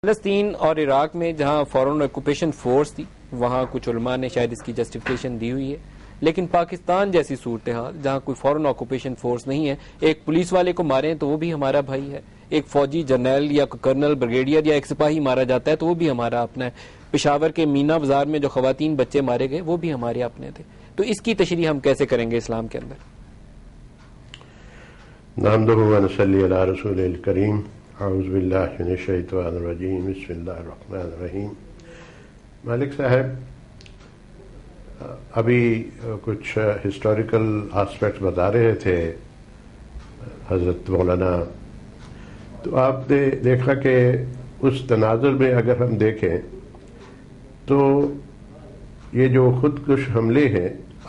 فلسطین اور عراق میں جہاں فورن آکوپیشن فورس تھی وہاں کچھ علماء نے شاید اس کی جسٹیفیکیشن دی ہوئی ہے، لیکن پاکستان جیسی صورتحال جہاں کوئی فورن آکوپیشن فورس نہیں ہے، ایک پولیس والے کو ماریں تو وہ بھی ہمارا بھائی ہے، ایک فوجی جرنیل یا کرنل بریگیڈیئر یا ایک سپاہی مارا جاتا ہے تو وہ بھی ہمارا اپنا ہے، پشاور کے مینا بازار میں جو خواتین بچے مارے گئے وہ بھی ہمارے اپنے تھے. تو اس کی تشریح ہم کیسے کریں گے اسلام کے اندر؟ نحمدہ و نصلی علی رسول الکریم. اعوذ باللہ من الشیطان الرجیم. بسم اللہ الرحمن الرحیم. مالک صاحب ابھی کچھ ہسٹوریکل آسپیکٹس بتا رہے تھے حضرت مولانا، تو آپ نے دیکھا کہ اس تناظر میں اگر ہم دیکھیں تو یہ جو خودکش حملے ہیں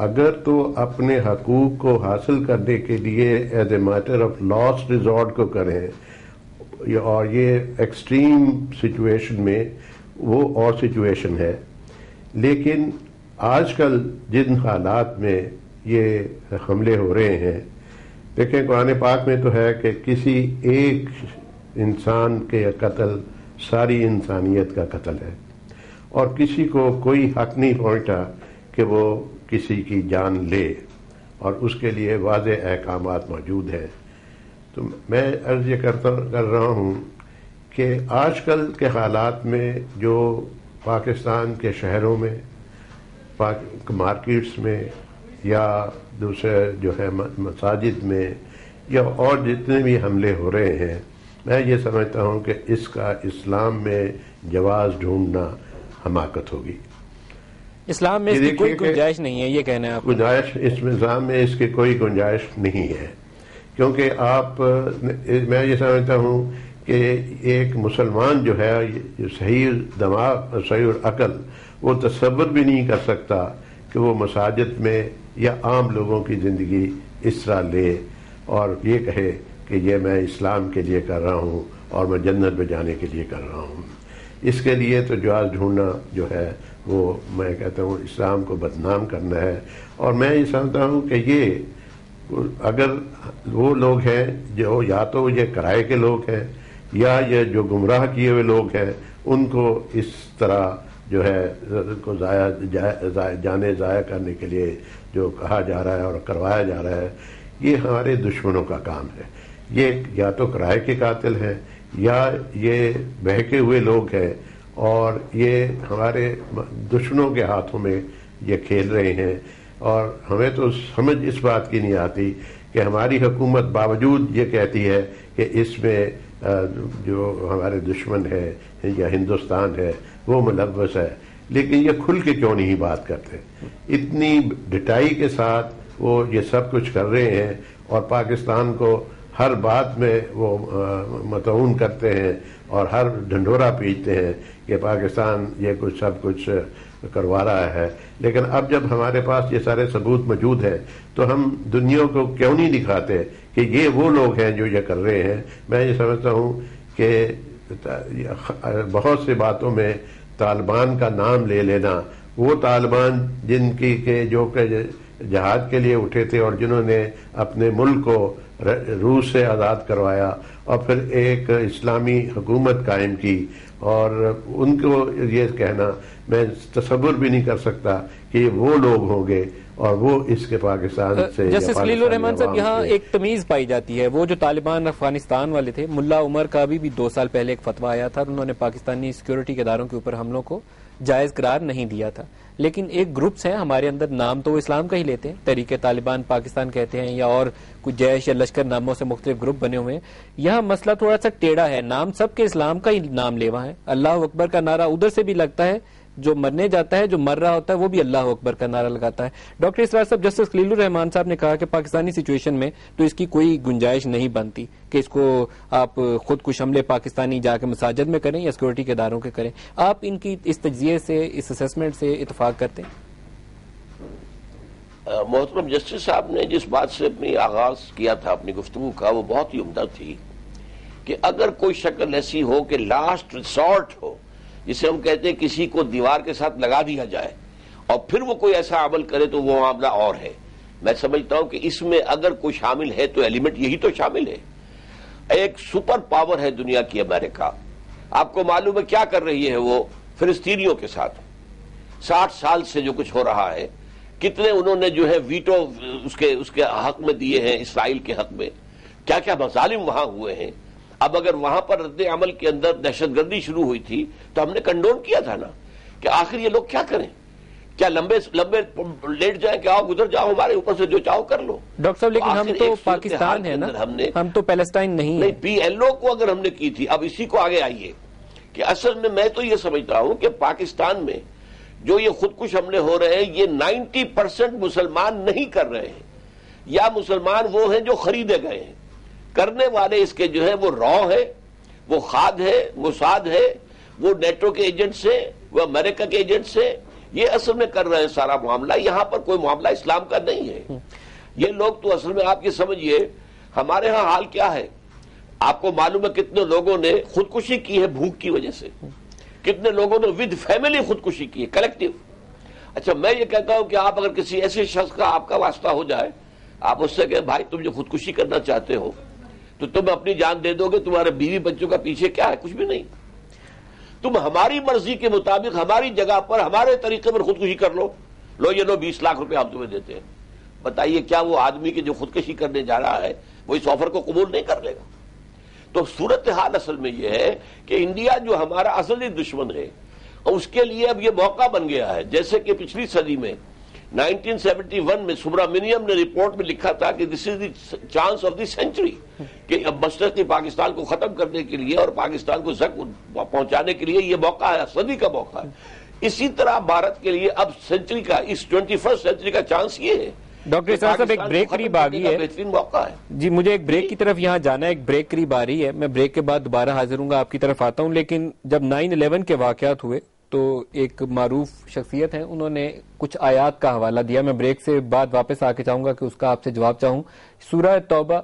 اگر تو اپنے حقوق کو حاصل کرنے کے لیے as a matter of last resort کو کریں، اور یہ ایکسٹریم سچویشن میں وہ اور سچویشن ہے، لیکن آج کل جن حالات میں یہ حملے ہو رہے ہیں، دیکھیں قرآن پاک میں تو ہے کہ کسی ایک انسان کے قتل ساری انسانیت کا قتل ہے، اور کسی کو کوئی حق نہیں پہنچتا کہ وہ کسی کی جان لے، اور اس کے لیے واضح احکامات موجود ہیں. تو میں عرض یہ کر رہا ہوں کہ آج کل کے حالات میں جو پاکستان کے شہروں میں، مارکیٹس میں، یا دوسرے جو ہے مساجد میں، یا اور جتنے بھی حملے ہو رہے ہیں، میں یہ سمجھتا ہوں کہ اس کا اسلام میں جواز ڈھونڈنا حماقت ہوگی. اسلام میں اس کی کوئی گنجائش نہیں ہے، یہ کہنا ہے آپ؟ گنجائش اس نظام میں اس کی کوئی گنجائش نہیں ہے، کیونکہ میں یہ سمجھتا ہوں کہ ایک مسلمان جو ہے صحیح دماغ صحیح عقل وہ تصور بھی نہیں کر سکتا کہ وہ مساجد میں یا عام لوگوں کی زندگی اس طرح لے اور یہ کہے کہ یہ میں اسلام کے لیے کر رہا ہوں اور میں جنت میں جانے کے لیے کر رہا ہوں. اس کے لیے تو جواز ڈھونڈنا جو ہے وہ میں کہتا ہوں اسلام کو بدنام کرنا ہے. اور میں یہ سمجھتا ہوں کہ یہ اگر وہ لوگ ہیں جو یا تو یہ کرائے کے لوگ ہیں یا یہ جو گمراہ کیے ہوئے لوگ ہیں، ان کو اس طرح جو ہے کو جانے ضائع کرنے کے لیے جو کہا جا رہا ہے اور کروایا جا رہا ہے، یہ ہمارے دشمنوں کا کام ہے. یہ یا تو کرائے کے قاتل ہیں یا یہ بہکے ہوئے لوگ ہیں، اور یہ ہمارے دشمنوں کے ہاتھوں میں یہ کھیل رہے ہیں. اور ہمیں تو سمجھ اس بات کی نہیں آتی کہ ہماری حکومت باوجود یہ کہتی ہے کہ اس میں جو ہمارے دشمن ہے یا ہندوستان ہے وہ ملوث ہے، لیکن یہ کھل کے کیوں نہیں بات کرتے؟ اتنی ڈٹائی کے ساتھ وہ یہ سب کچھ کر رہے ہیں اور پاکستان کو ہر بات میں وہ مطعون کرتے ہیں اور ہر ڈھنڈورا پیٹتے ہیں کہ پاکستان یہ کچھ سب کچھ کروا رہا ہے. لیکن اب جب ہمارے پاس یہ سارے ثبوت موجود ہیں تو ہم دنیا کو کیوں نہیں دکھاتے کہ یہ وہ لوگ ہیں جو یہ کر رہے ہیں؟ میں یہ سمجھتا ہوں کہ بہت سی باتوں میں طالبان کا نام لے لینا، وہ طالبان جن کی کہ جو کہ جہاد کے لیے اٹھے تھے اور جنہوں نے اپنے ملک کو روس سے آزاد کروایا اور پھر ایک اسلامی حکومت قائم کی، اور ان کو یہ کہنا میں تصور بھی نہیں کر سکتا کہ وہ لوگ ہوں گے اور وہ اس کے پاکستان سے. جسٹس خلیل الرحمان صاحب، یہاں ایک تمیز پائی جاتی ہے. وہ جو طالبان افغانستان والے تھے، ملا عمر کا بھی 2 سال پہلے ایک فتویٰ آیا تھا، انہوں نے پاکستانی سیکورٹی کے اداروں کے اوپر حملوں کو جائز قرار نہیں دیا تھا. لیکن ایک گروپس ہیں ہمارے اندر، نام تو وہ اسلام کا ہی لیتے ہیں، تحریک طالبان پاکستان کہتے ہیں، یا اور کچھ جیش یا لشکر ناموں سے مختلف گروپ بنے ہوئے ہیں. یہاں مسئلہ تھوڑا سا ٹیڑھا ہے، نام سب کے اسلام کا ہی نام لیوا ہے. اللہ اکبر کا نعرہ ادھر سے بھی لگتا ہے، جو مرنے جاتا ہے جو مر رہا ہوتا ہے وہ بھی اللہ اکبر کا نعرہ لگاتا ہے. ڈاکٹر اسرار صاحب، جسٹس خلیل الرحمان صاحب نے کہا کہ پاکستانی سچویشن میں تو اس کی کوئی گنجائش نہیں بنتی کہ اس کو آپ خود کش حملے پاکستانی جا کے مساجد میں کریں یا سیکورٹی کے اداروں کے کریں. آپ ان کی اس تجزیے سے، اس اسیسمنٹ سے اتفاق کرتے ہیں؟ محترم جسٹس صاحب نے جس بات سے اپنی آغاز کیا تھا اپنی گفتگو کا، وہ بہت ہی عمدہ تھی کہ اگر کوئی شکل ایسی ہو کہ لاسٹ ریسورٹ ہو، جسے ہم کہتے ہیں کسی کو دیوار کے ساتھ لگا دیا جائے اور پھر وہ کوئی ایسا عمل کرے تو وہ معاملہ اور ہے. میں سمجھتا ہوں کہ اس میں اگر کوئی شامل ہے تو ایلیمنٹ یہی تو شامل ہے. ایک سپر پاور ہے دنیا کی امریکہ، آپ کو معلوم ہے کیا کر رہی ہے وہ فلسطینیوں کے ساتھ؟ 60 سال سے جو کچھ ہو رہا ہے، کتنے انہوں نے جو ہے ویٹو اس کے حق میں دیے ہیں، اسرائیل کے حق میں، کیا کیا مظالم وہاں ہوئے ہیں۔ اب اگر وہاں پر رد عمل کے اندر دہشت گردی شروع ہوئی تھی تو ہم نے کنڈون کیا تھا نا، کہ آخر یہ لوگ کیا کریں؟ کیا لمبے لیٹ جائیں کہ آؤ گزر جاؤ ہمارے اوپر سے جو چاہو کر لو؟ ڈاکٹر صاحب لیکن ہم تو پاکستان ہے نا، ہم تو پیلسٹائن نہیں ہیں۔ پی ایل او کو اگر ہم نے کی تھی، اب اسی کو آگے آئیے کہ اصل میں تو یہ سمجھتا ہوں کہ پاکستان میں جو یہ خودکش حملے ہو رہے ہیں یہ 90% مسلمان نہیں کر رہے ہیں، یا مسلمان وہ ہیں جو خریدے گئے ہیں۔ کرنے والے اس کے جو ہے وہ را ہے، وہ خاد ہے، موساد ہے، وہ نیٹو کے ایجنٹ سے، وہ امریکہ کے ایجنٹ سے، یہ اصل میں کر رہے ہیں سارا معاملہ۔ یہاں پر کوئی معاملہ اسلام کا نہیں ہے۔ یہ لوگ تو اصل میں آپ یہ سمجھیے ہمارے ہاں حال کیا ہے، آپ کو معلوم ہے کتنے لوگوں نے خودکشی کی ہے بھوک کی وجہ سے، کتنے لوگوں نے ود فیملی خودکشی کی ہے، کلیکٹیو۔ اچھا میں یہ کہتا ہوں کہ آپ اگر کسی ایسے شخص کا آپ کا واسطہ ہو جائے، آپ اس سے کہیں بھائی تم جو خودکشی کرنا چاہتے ہو تو تم اپنی جان دے دو گے، تمہارے بیوی بچوں کا پیچھے کیا ہے؟ کچھ بھی نہیں۔ تم ہماری مرضی کے مطابق ہماری جگہ پر ہمارے طریقے پر خودکشی کر لو، یہ لو 20 لاکھ روپے ہم تمہیں دیتے ہیں۔ بتائیے کیا وہ آدمی کے جو خودکشی کرنے جا رہا ہے وہ اس آفر کو قبول نہیں کر لے گا؟ تو صورتحال اصل میں یہ ہے کہ انڈیا جو ہمارا اصلی دشمن ہے اس کے لیے اب یہ موقع بن گیا ہے، جیسے کہ پچھلی صدی میں 1971 میں سبرامنیم نے رپورٹ میں لکھا تھا کہ this is the chance of the century, کہ اب مشرقی پاکستان کو ختم کرنے کے لیے اور پاکستان کو زخم پہنچانے کے لیے یہ موقع ہے، صدی کا موقع ہے۔ اسی طرح بھارت کے لیے اب سینچری کا، اس 21 سینچری کا چانس یہ ہے۔ ڈاکٹر اسرار صاحب ایک بریک قریب آ گئی ہے، بہترین موقع ہے جی مجھے ایک بریک کی طرف یہاں جانا ہے، ایک بریک قریب آ رہی ہے، میں بریک کے بعد دوبارہ حاضر ہوں گا، آپ کی طرف آتا ہوں۔ لیکن جب 9/11 کے واقعات ہوئے تو ایک معروف شخصیت ہیں، انہوں نے کچھ آیات کا حوالہ دیا، میں بریک سے بعد واپس آ کے چاہوں گا کہ اس کا آپ سے جواب چاہوں۔ سورہ توبہ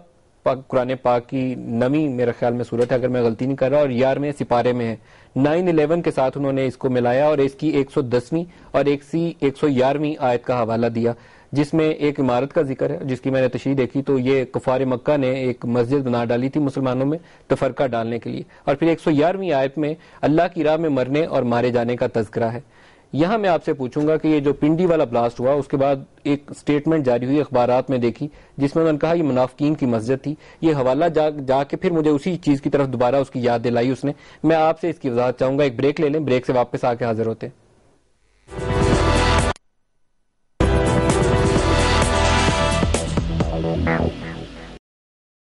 قرآن پاک کی 9ویں میرے خیال میں صورت ہے اگر میں غلطی نہیں کر رہا، اور 11ویں سپارے میں ہے۔ 9/11 کے ساتھ انہوں نے اس کو ملایا اور اس کی 110ویں اور 111ویں آیت کا حوالہ دیا، جس میں ایک عمارت کا ذکر ہے جس کی میں نے تشریح دیکھی تو یہ کفار مکہ نے ایک مسجد بنا ڈالی تھی مسلمانوں میں تفرقہ ڈالنے کے لیے، اور پھر 111ویں آیت میں اللہ کی راہ میں مرنے اور مارے جانے کا تذکرہ ہے۔ یہاں میں آپ سے پوچھوں گا کہ یہ جو پنڈی والا بلاسٹ ہوا اس کے بعد ایک سٹیٹمنٹ جاری ہوئی اخبارات میں دیکھی جس میں انہوں نے کہا یہ منافقین کی مسجد تھی، یہ حوالہ جا کے پھر مجھے اسی چیز کی طرف دوبارہ اس کی یاد دلائی اس نے۔ میں آپ سے اس کی وضاحت چاہوں گا، ایک بریک لے لیں، بریک سے واپس آ کے حاضر ہوتے ہیں۔